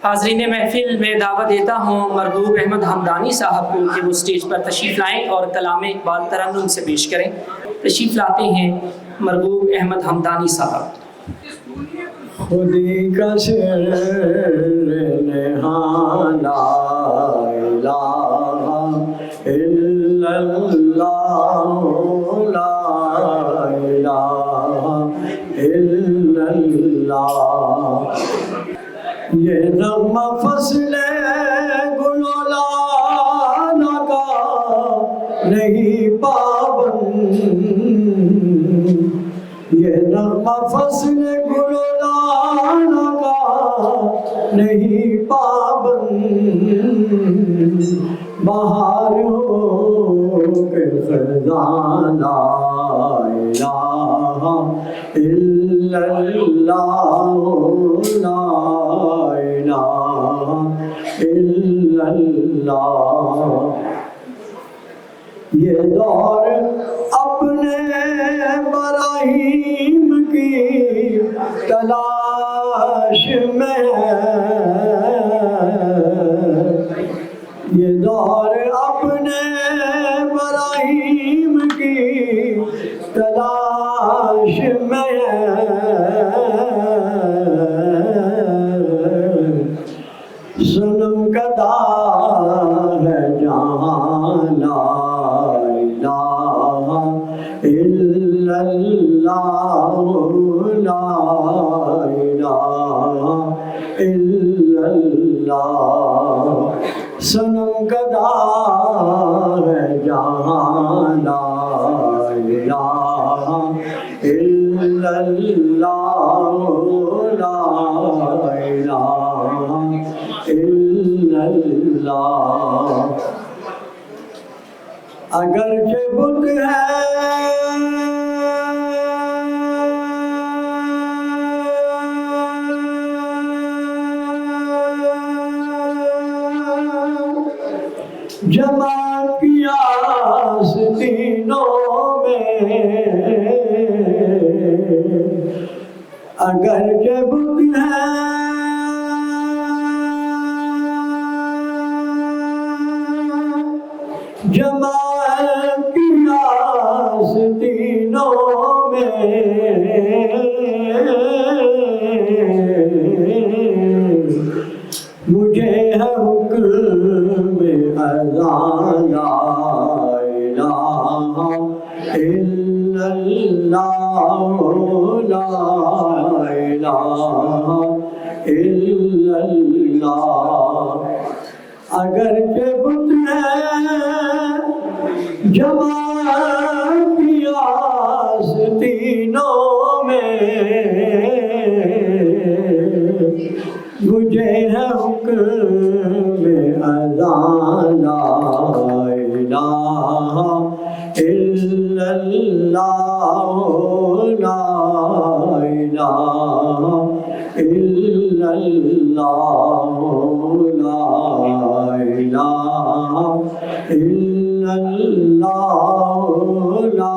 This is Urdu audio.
حاضرین محفل میں دعوت دیتا ہوں مرغوب احمد حمدانی صاحب کو کہ وہ اسٹیج پر تشریف لائیں اور کلام اقبال ترنم سے پیش کریں۔ تشریف لاتے ہیں مرغوب احمد حمدانی صاحب۔ خودی کا سر نہاں لا الہ الا اللہ لا الہ الا اللہ، یہ نغمہ فصل گلولانا کا نہیں پابند، یہ نغمہ فصل گلولانا کا نہیں پابند، بہار ہو کے خزان لا الہ الا اللہ لا الہ الا اللہ، یہ دور اپنے براہیم کی تلاش میں ہے، یہ دور اپنے براہیم کی تلاش میں ہے، صنم کدا ہے جہاں لا الہ الا اللہ لا الہ الا اللہ، صنم کدا ہے جہاں لا الہ الا اللہ لا الہ الا اللہ، اگرچہ بت ہے جماعت کی آستینوں میں، اگرچہ بت ہے جماعت کی آستینوں میں، مجھے ہے حکم اذان لا الہ الا اللہ لا الہ الا اللہ، اگرچہ بت ہے جماعت کی آستینوں میں، مجھے ہے حکم اذان لا الہ الا اللہ لا الہ الا اللہ لا الہ الا اللہ لا